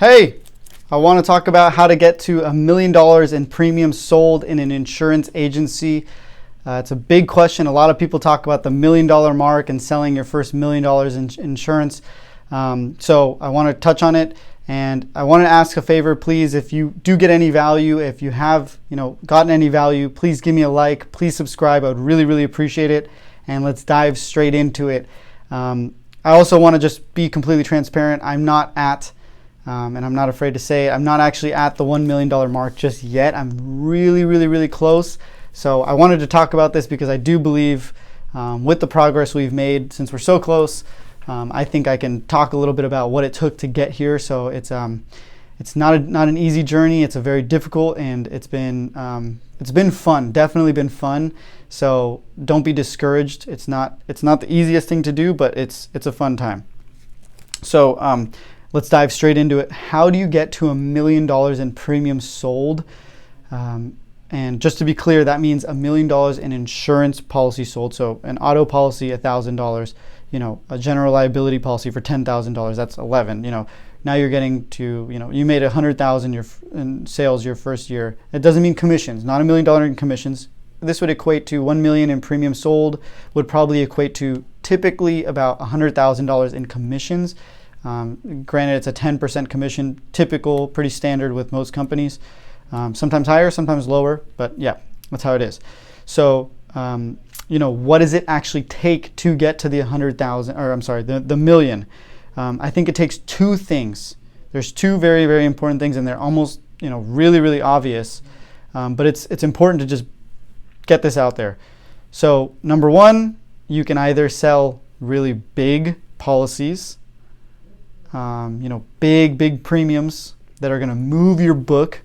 Hey, I want to talk about how to get to $1 million in premiums sold in an insurance agency. It's a big question. A lot of people talk about the $1 million mark and selling your first $1 million in insurance. So I want to touch on it, and I want to ask a favor, please. If you do get any value, if you have gotten any value, please give me a like. Please subscribe. I would really appreciate it. And let's dive straight into it. I also want to just be completely transparent. I'm not at and I'm not afraid to say it, I'm not actually at the $1 million mark just yet. I'm really close. So I wanted to talk about this because I do believe with the progress we've made since we're so close, I think I can talk a little bit about what it took to get here. So it's not an easy journey. It's a very difficult, and it's been fun, definitely been fun. So don't be discouraged. It's not the easiest thing to do, but it's a fun time. So let's dive straight into it. How do you get to $1 million in premiums sold? And just to be clear, that means $1 million in insurance policy sold. So an auto policy, $1,000. A general liability policy for $10,000. That's 11. Now you're getting to you made $100,000 in sales your first year. It doesn't mean commissions. Not $1 million in commissions. This would equate to $1 million in premiums sold. Would probably equate to typically about $100,000 in commissions. Granted, it's a 10% commission, typical, pretty standard with most companies. Sometimes higher, sometimes lower, but yeah, that's how it is. So, what does it actually take to get to the the million? I think it takes two things. There's two very important things, and they're almost, really obvious. But it's important to just get this out there. So, number one, you can either sell really big policies, big premiums that are going to move your book.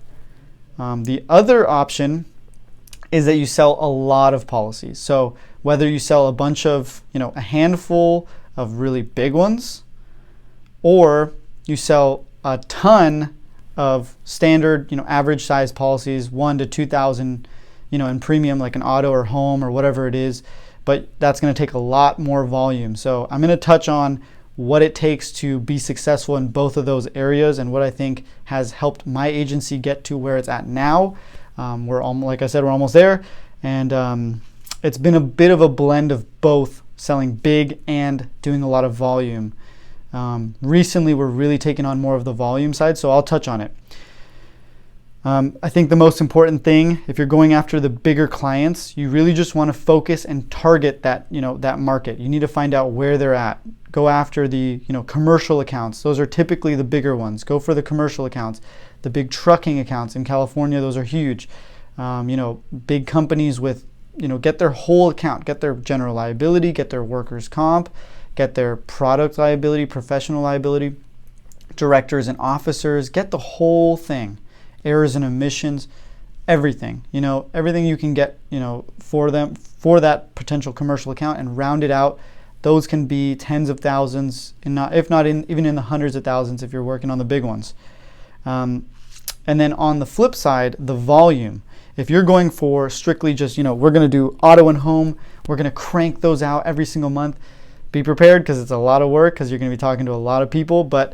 The other option is that you sell a lot of policies. So whether you sell a bunch of, a handful of really big ones, or you sell a ton of standard, average size policies, 1 to 2,000, in premium, like an auto or home or whatever it is, but that's going to take a lot more volume. So I'm going to touch on what it takes to be successful in both of those areas, and what I think has helped my agency get to where it's at now. Like I said, we're almost there, and it's been a bit of a blend of both selling big and doing a lot of volume. Recently, we're really taking on more of the volume side, so I'll touch on it. I think the most important thing, if you're going after the bigger clients, you really just want to focus and target that, that market. You need to find out where they're at. Go after the, commercial accounts. Those are typically the bigger ones. Go for the commercial accounts. The big trucking accounts in California, those are huge. Big companies with, get their whole account, get their general liability, get their workers' comp, get their product liability, professional liability, directors and officers, get the whole thing. Errors and omissions, everything, everything you can get, for that potential commercial account, and round it out. Those can be tens of thousands, and even in the hundreds of thousands if you're working on the big ones. And then on the flip side, the volume. If you're going for strictly just, we're going to do auto and home, we're going to crank those out every single month. Be prepared, because it's a lot of work, because you're going to be talking to a lot of people. But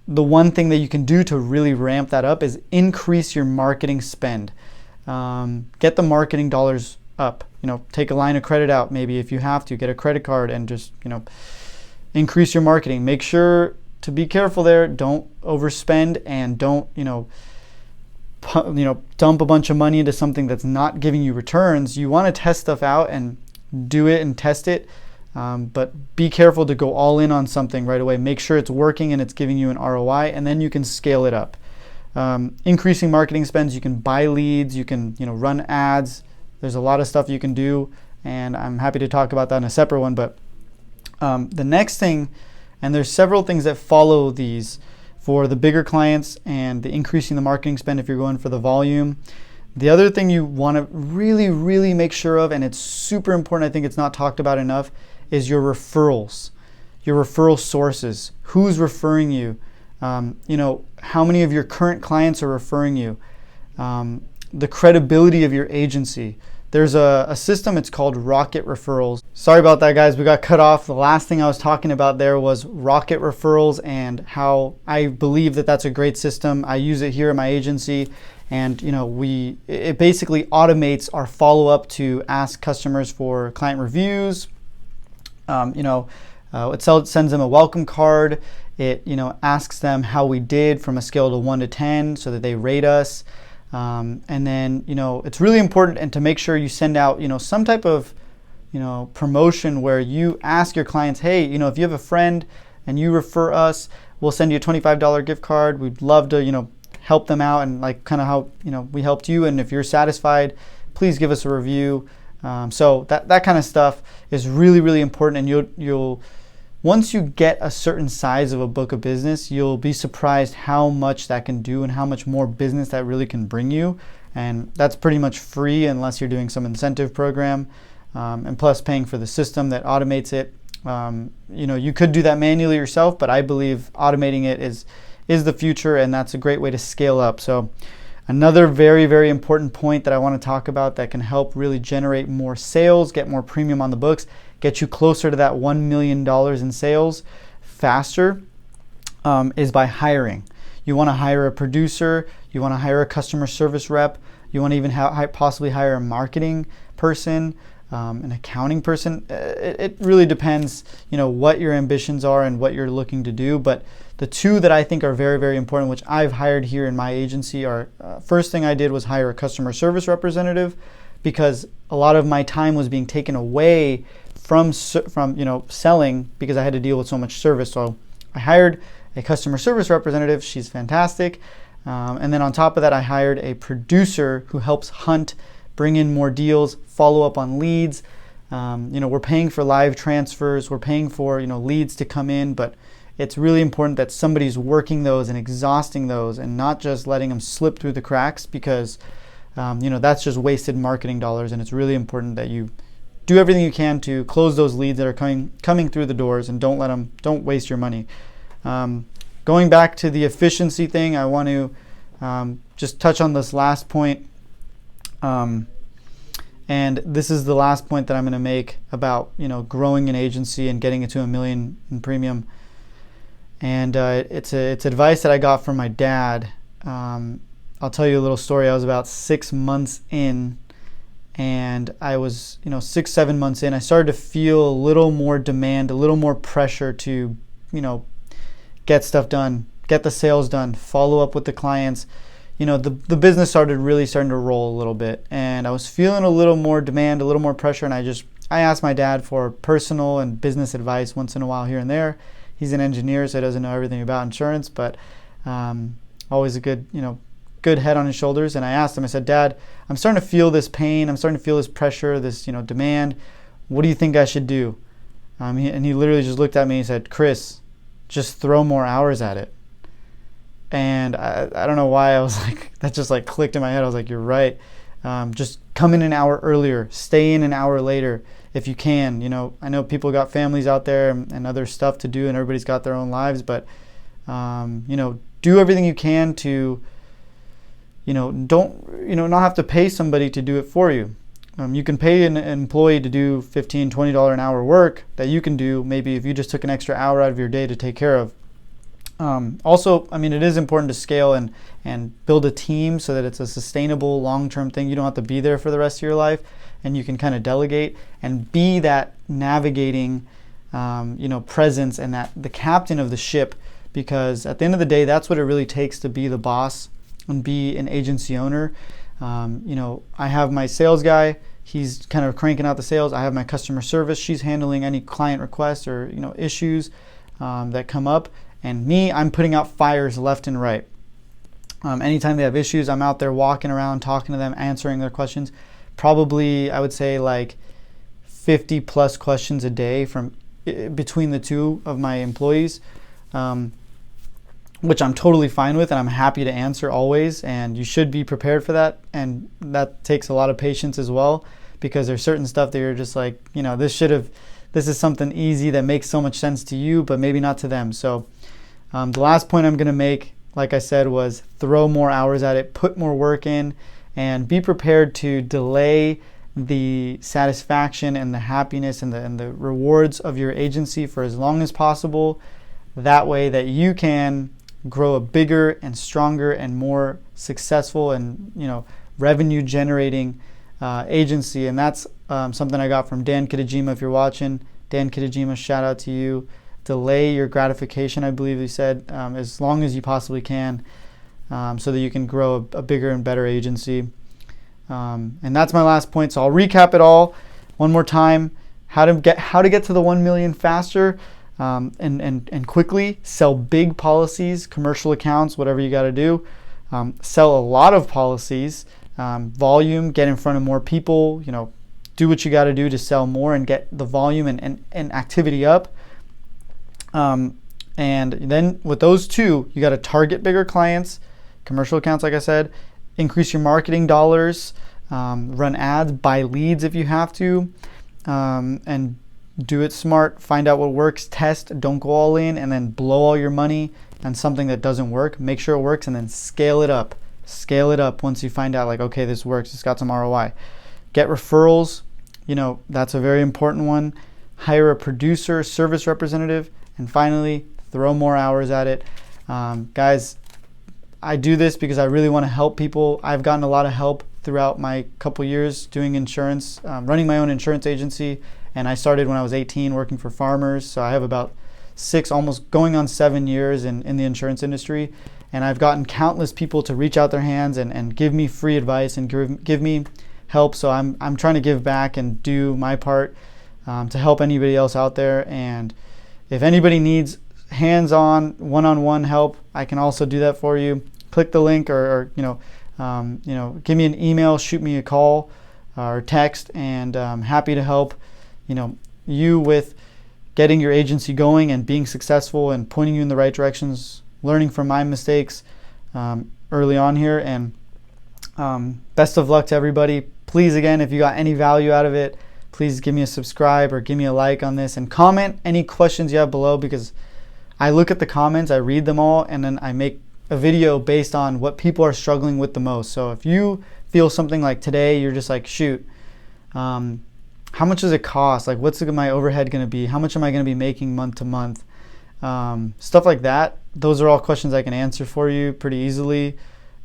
the one thing that you can do to really ramp that up is increase your marketing spend. Get the marketing dollars up. Take a line of credit out, maybe, if you have to. Get a credit card and just, increase your marketing. Make sure to be careful there. Don't overspend, and don't, dump a bunch of money into something that's not giving you returns. You want to test stuff out and do it and test it. But be careful to go all in on something right away. Make sure it's working and it's giving you an ROI, and then you can scale it up. Increasing marketing spends, you can buy leads, you can run ads. There's a lot of stuff you can do, and I'm happy to talk about that in a separate one. But the next thing, and there's several things that follow these for the bigger clients and the increasing the marketing spend if you're going for the volume. The other thing you want to really make sure of, and it's super important, I think it's not talked about enough, is your referrals, your referral sources. Who's referring you? How many of your current clients are referring you? The credibility of your agency. there's a system, it's called Rocket Referrals. Sorry about that, guys, we got cut off. The last thing I was talking about there was Rocket Referrals and how I believe that that's a great system. I use it here at my agency, and it basically automates our follow-up to ask customers for client reviews. It sends them a welcome card. It asks them how we did from a scale of 1 to 10 so that they rate us. And then, it's really important and to make sure you send out, some type of, promotion where you ask your clients, hey, if you have a friend and you refer us, we'll send you a $25 gift card. We'd love to, help them out and like kind of how, we helped you. And if you're satisfied, please give us a review. So that kind of stuff is really, really important. And you'll once you get a certain size of a book of business, you'll be surprised how much that can do and how much more business that really can bring you. And that's pretty much free unless you're doing some incentive program, and plus paying for the system that automates it. You could do that manually yourself, but I believe automating it is the future, and that's a great way to scale up. So another very, very important point that I want to talk about that can help really generate more sales, get more premium on the books, get you closer to that $1 million in sales faster, is by hiring. You want to hire a producer, you want to hire a customer service rep, you want to even possibly hire a marketing person, an accounting person. It really depends, what your ambitions are and what you're looking to do. But the two that I think are very, very important, which I've hired here in my agency, are first thing I did was hire a customer service representative, because a lot of my time was being taken away from selling because I had to deal with so much service. So I hired a customer service representative. She's fantastic. And then on top of that, I hired a producer who helps hunt, bring in more deals, follow up on leads. We're paying for live transfers. We're paying for, leads to come in, but it's really important that somebody's working those and exhausting those and not just letting them slip through the cracks, because, that's just wasted marketing dollars. And it's really important that you do everything you can to close those leads that are coming through the doors, and don't waste your money. Going back to the efficiency thing, I want to just touch on this last point. And this is the last point that I'm going to make about, growing an agency and getting it to $1 million in premium. And it's advice that I got from my dad. I'll tell you a little story. I was about 6 months in, and I was, 6-7 months in, I started to feel a little more demand, a little more pressure to, get stuff done, get the sales done, follow up with the clients. The business starting to roll a little bit, and I was feeling a little more demand, a little more pressure. And I asked my dad for personal and business advice once in a while here and there. He's an engineer, so he doesn't know everything about insurance, but always a good head on his shoulders. And I asked him, I said, Dad, I'm starting to feel this pain. I'm starting to feel this pressure, this, demand. What do you think I should do? And he literally just looked at me and said, Chris, just throw more hours at it. And I don't know why I was like, that just like clicked in my head. I was like, you're right. Just come in an hour earlier, stay in an hour later if you can. I know people got families out there and other stuff to do, and everybody's got their own lives, but do everything you can to don't not have to pay somebody to do it for you. You can pay an employee to do $15, $20 an hour work that you can do maybe if you just took an extra hour out of your day to take care of. Also, it is important to scale and build a team so that it's a sustainable long-term thing. You don't have to be there for the rest of your life, and you can kind of delegate and be that navigating presence and that the captain of the ship, because at the end of the day, that's what it really takes to be the boss and be an agency owner. I have my sales guy. He's kind of cranking out the sales. I have my customer service. She's handling any client requests or issues that come up. And me, I'm putting out fires left and right. Anytime they have issues, I'm out there walking around, talking to them, answering their questions. Probably, I would say, like 50 plus questions a day from between the two of my employees, which I'm totally fine with, and I'm happy to answer always. And you should be prepared for that. And that takes a lot of patience as well, because there's certain stuff that you're just like, this is something easy that makes so much sense to you, but maybe not to them. So the last point I'm going to make, like I said, was throw more hours at it, put more work in, and be prepared to delay the satisfaction and the happiness and the rewards of your agency for as long as possible. That way that you can grow a bigger and stronger and more successful and revenue generating agency. And that's something I got from Dan Kitajima. If you're watching, Dan Kitajima, shout out to you. Delay your gratification, I believe he said, as long as you possibly can, so that you can grow a bigger and better agency. And that's my last point. So I'll recap it all one more time. How to get to the 1 million faster and quickly. Sell big policies, commercial accounts, whatever you got to do. Sell a lot of policies, volume, get in front of more people, do what you got to do to sell more and get the volume and activity up. And then with those two, you got to target bigger clients, commercial accounts, like I said, increase your marketing dollars, run ads, buy leads if you have to, and do it smart. Find out what works, test, don't go all in, and then blow all your money on something that doesn't work. Make sure it works, and then scale it up. Scale it up once you find out, like, okay, this works, it's got some ROI. Get referrals, that's a very important one. Hire a producer, service representative, and finally, throw more hours at it. Guys, I do this because I really want to help people. I've gotten a lot of help throughout my couple years doing insurance, running my own insurance agency. And I started when I was 18 working for farmers. So I have about 6, almost going on 7 years in the insurance industry. And I've gotten countless people to reach out their hands and give me free advice and give me help. So I'm trying to give back and do my part to help anybody else out there. And if anybody needs hands-on, one-on-one help, I can also do that for you. Click the link or give me an email, shoot me a call or text, and I'm happy to help you with getting your agency going and being successful and pointing you in the right directions, learning from my mistakes early on here. And best of luck to everybody. Please, again, if you got any value out of it, please give me a subscribe or give me a like on this and comment any questions you have below, because I look at the comments, I read them all, and then I make a video based on what people are struggling with the most. So if you feel something like today, you're just like, shoot, how much does it cost? Like, what's my overhead going to be? How much am I going to be making month to month? Stuff like that. Those are all questions I can answer for you pretty easily,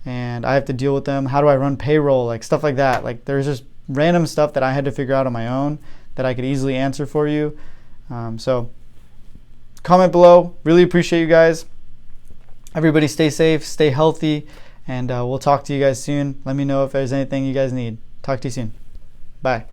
and I have to deal with them. How do I run payroll? Like, stuff like that. Like, there's just random stuff that I had to figure out on my own that I could easily answer for you. So comment below. Really appreciate you guys. Everybody stay safe, stay healthy, and we'll talk to you guys soon. Let me know if there's anything you guys need. Talk to you soon. Bye.